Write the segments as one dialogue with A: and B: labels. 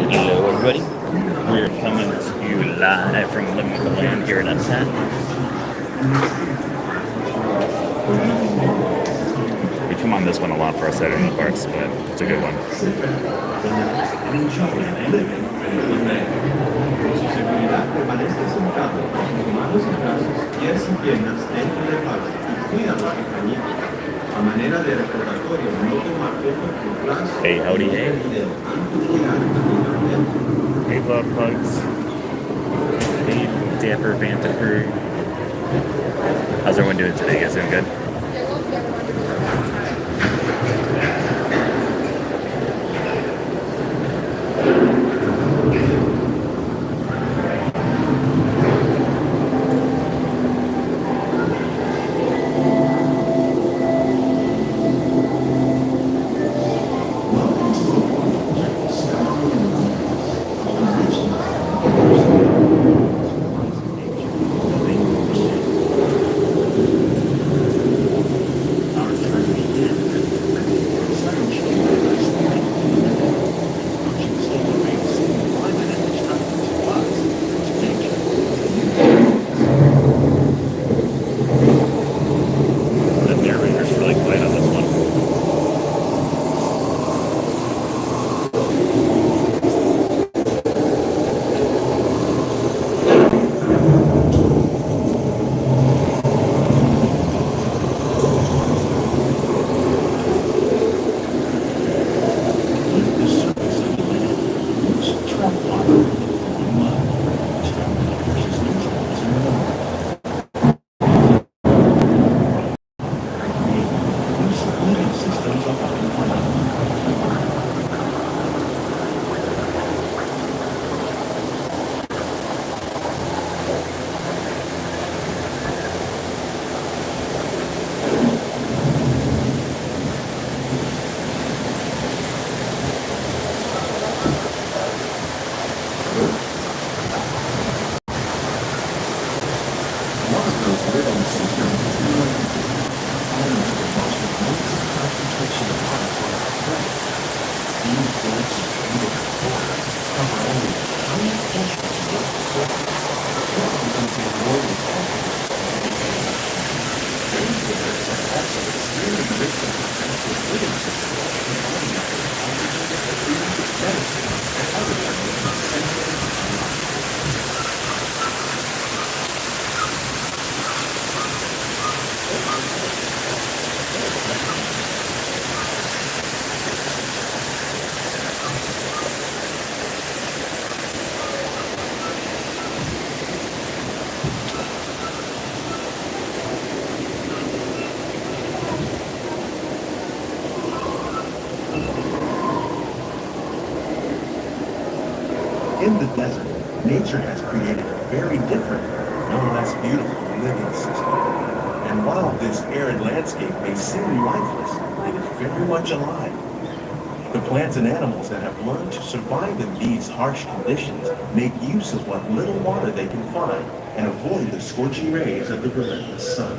A: Hello, everybody. We're coming to you live from Living with the Land here in Epcot. We come on this one a lot for our Saturday in the Parks, but it's a good one.
B: Seguridad permanezca sentado, con sus manos y brazos, pies y piernas dentro del parque y cuida a los compañeros. A manera de recordatorio, no tomar fotos por brazo.
A: Hey, howdy, hey. Hey, Love Pugs. Hey, Dapper Vanta Crew. How's everyone doing today? You guys doing good?
B: In the desert, nature has created a very different, no less beautiful living system. And while this arid landscape may seem lifeless, it is very much alive. The plants and animals that have learned to survive in these harsh conditions make use of what little water they can find and avoid the scorching rays of the relentless sun.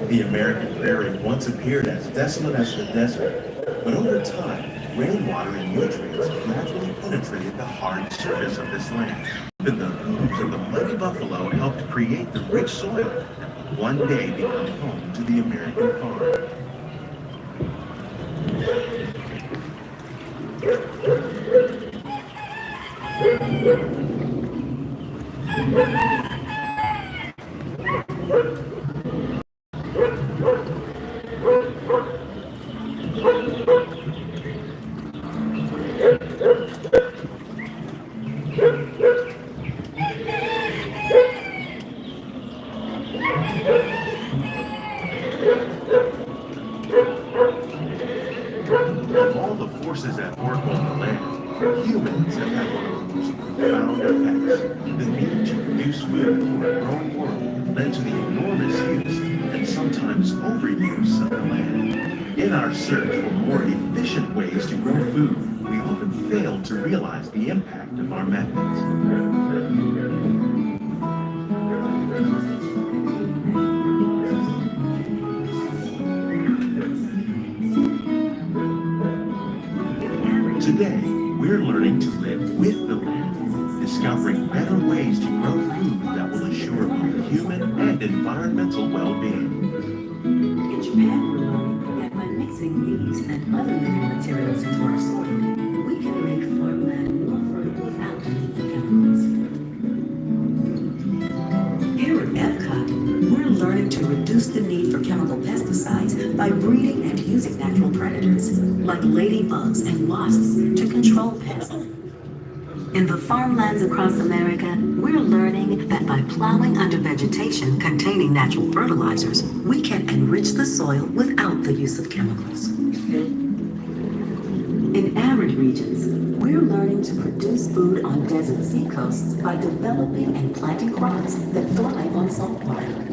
B: The American prairie once appeared as desolate as the desert, but over time, rainwater and nutrients gradually penetrated the hard surface of this land. Even the hooves of the mighty buffalo helped create the rich soil that one day become home to the American farm. Of all the forces at work on the land, humans have had one of the most profound effects. The need to produce food for a growing world led to the enormous use and sometimes overuse of the land. In our search for more efficient ways to grow food, we often fail to realize the impact of our methods. better ways to grow food that will assure both human and environmental well-being.
C: In Japan, we're learning that by mixing these and other living materials into our soil, we can make farmland more fertile without the need for chemicals. Here at Epcot, we're learning to reduce the need for chemical pesticides by breeding and using natural predators, like ladybugs and wasps, to control pests. In the farmlands across America, we're learning that by plowing under vegetation containing natural fertilizers, we can enrich the soil without the use of chemicals. In arid regions, we're learning to produce food on desert seacoasts by developing and planting crops that thrive on saltwater.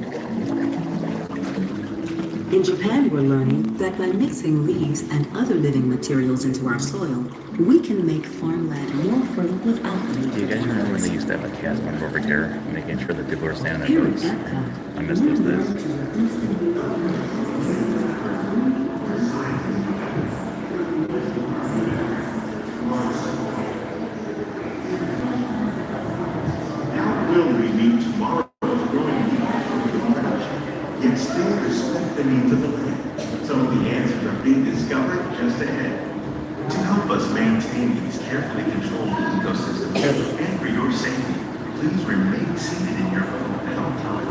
C: In Japan, we're learning that by mixing leaves and other living materials into our soil, we can make farmland more fertile without the need.
A: Do you guys remember when they used to have a gas pump over here, making sure that people were staying on their
C: Here at
A: boats?
C: Epcot,
A: I miss those days.
B: How will we meet tomorrow's growing need? Yet still respect the needs of the land. Some of the answers are being discovered just ahead. To help us maintain these carefully controlled ecosystems and for your safety, please remain seated in your boat at all times.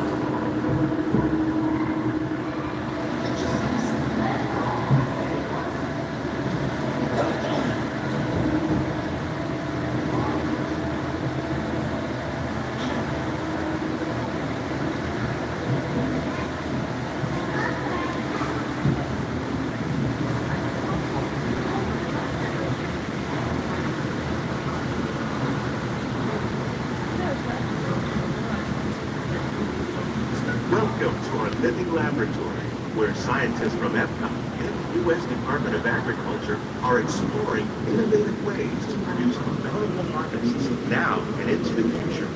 B: Welcome to our living laboratory, where scientists from Epcot and the U.S. Department of Agriculture are exploring innovative ways to produce bountiful harvests now and into the future.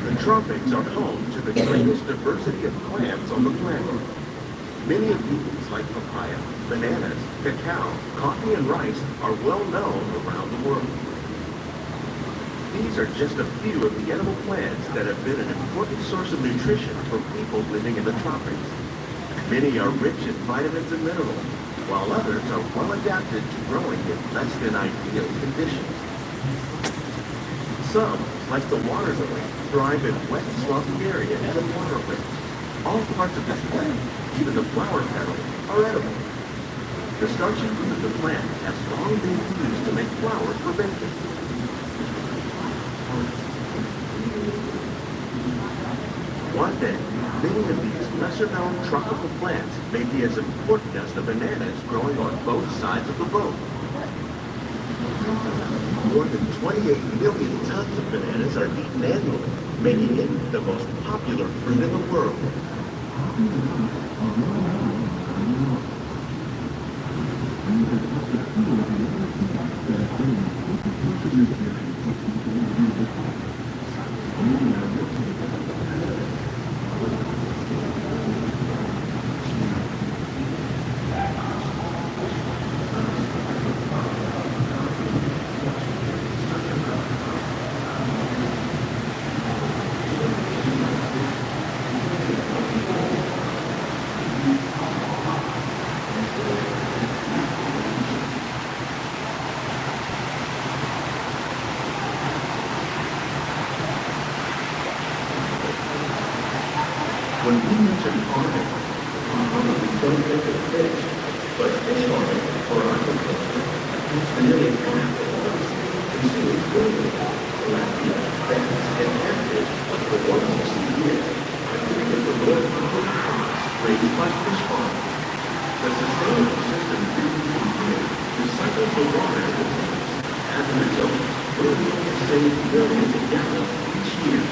B: The tropics are home to the greatest diversity of plants on the planet. Many of these, like papaya, bananas, cacao, coffee, and rice, are well known around the world. These are just a few of the edible plants that have been an important source of nutrition for people living in the tropics. Many are rich in vitamins and minerals, while others are well adapted to growing in less than ideal conditions. Some, like the water lily, thrive in wet, swampy areas and waterways. All parts of this plant, even the flower petals, are edible. The starchy fruit of the plant has long been used to make flour for baking. One day, many of these lesser-known tropical plants may be as important as the bananas growing on both sides of the boat. More than 28 million tons of bananas are eaten annually, making it the most popular fruit in the world. When we mention farming, we probably don't think of fish, but fish farming or aquaculture is nearly half of what consumes billions of tilapia, bass, and catfish for 160 years. And the North Dakota crops raised by fish farming. The sustainable system uses recycles the water in the tanks. As a result, we're able to save millions of gallons each year.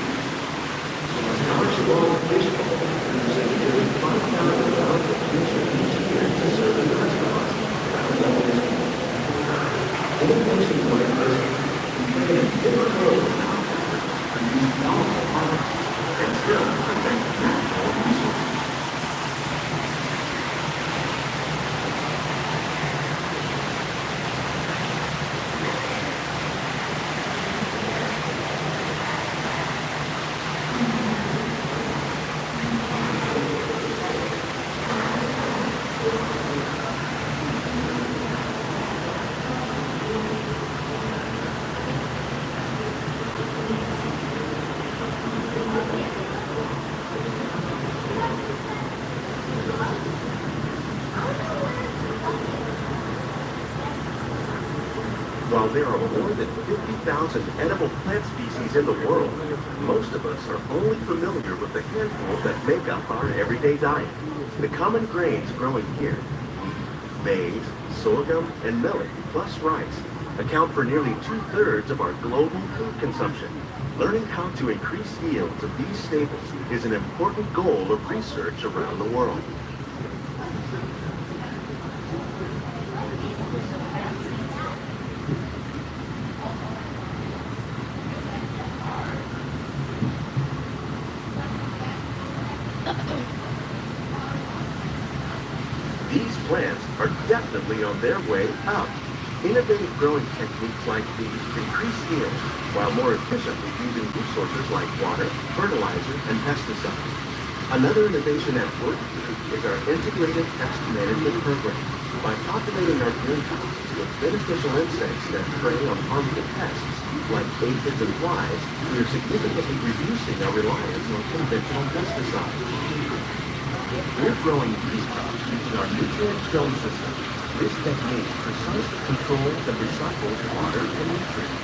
B: Scholarship on baseball using nearly 5,000 gallons of future each year to serve in restaurants around the world. Innovations like this play a different role in our efforts to use powerful products and still protect natural resources. While there are more than 50,000 edible plant species in the world, most of us are only familiar with the handful that make up our everyday diet. The common grains growing here, wheat, maize, sorghum, and millet, plus rice, account for nearly 2/3 of our global food consumption. Learning how to increase yields of these staples is an important goal of research around the world. These plants are definitely on their way up. Innovative growing techniques like these increase yields while more efficiently using resources like water, fertilizer, and pesticides. Another innovation at work here is our integrated pest management program. By populating our greenhouses with beneficial insects that prey on harmful pests like aphids and flies, we are significantly reducing our reliance on conventional pesticides. We're growing these crops using our nutrient film system. This technique precisely controls and recycles water and nutrients.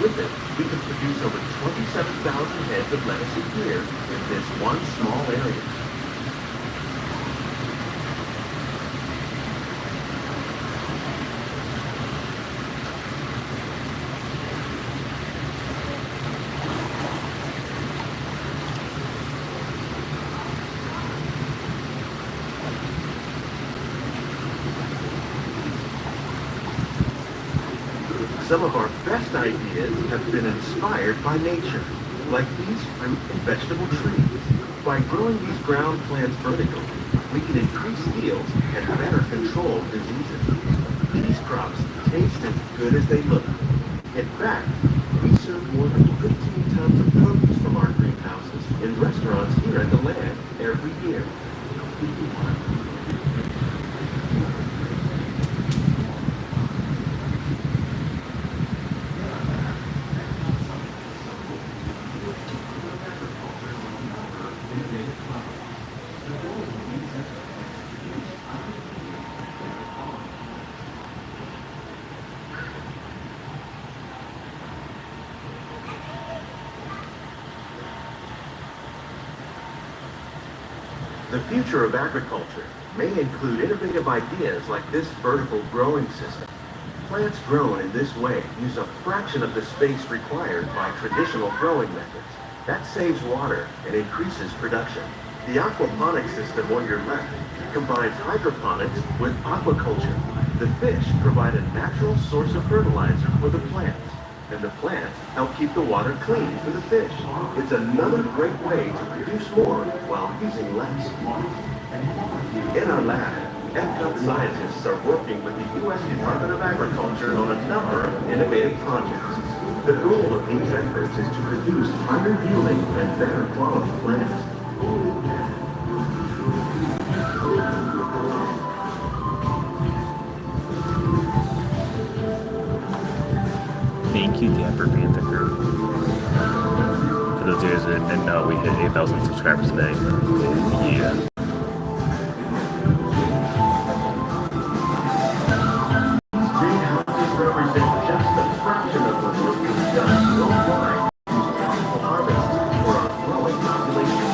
B: With it, we can produce over 27,000 heads of lettuce a year in this one small area. Some of our best ideas have been inspired by nature, like these fruit and vegetable trees. By growing these ground plants vertically, we can increase yields and better control diseases. These crops taste as good as they look. In fact, we serve more than 15 tons of produce from our greenhouses in restaurants here at the land every year. The future of agriculture may include innovative ideas like this vertical growing system. Plants grown in this way use a fraction of the space required by traditional growing methods. That saves water and increases production. The aquaponics system on your left combines hydroponics with aquaculture. The fish provide a natural source of fertilizer for the plants, and the plants help keep the water clean for the fish. It's another great way to produce more while using less. In our lab, Epcot scientists are working with the U.S. Department of Agriculture on a number of innovative projects. The goal of these efforts is to produce higher yielding and better quality plants.
A: Thank you, Dapper Panther Crew. For those of you that didn't know, we hit 8,000 subscribers today. Yeah.
B: Greenhouses represent just a fraction of the work we've done worldwide to harvest for our growing population.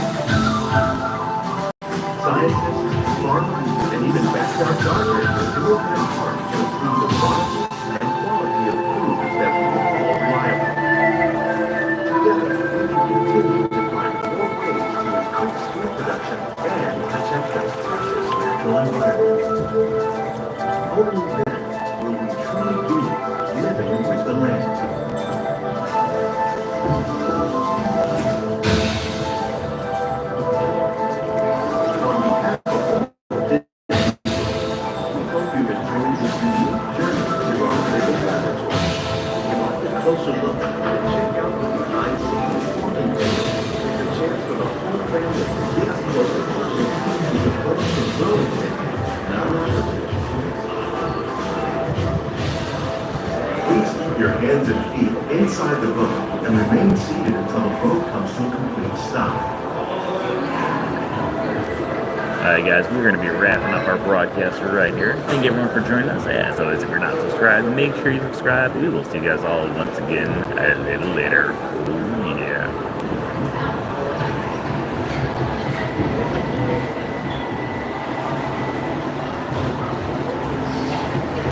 B: Scientists, farmers, and even backyard gardeners do their part to improve the quantity and quality of food that we can call reliable. Together, we can continue to find more ways to increase food production and protect our precious natural environment. Only then will we truly be living with the land. On behalf of all this, we hope you enjoyed this unique journey through our living laboratory. If you'd like a closer look and check out the behind-the-scenes farming video, it's a chance for the whole family to get up close and personal with the plants and growing techniques in our laboratory. Please keep your hands and feet inside the boat and remain seated until the boat comes to a complete stop.
A: Alright guys, we're going to be wrapping up our broadcast right here. Thank you everyone for joining us. As always, if you're not subscribed, make sure you subscribe. We will see you guys all once again a little later.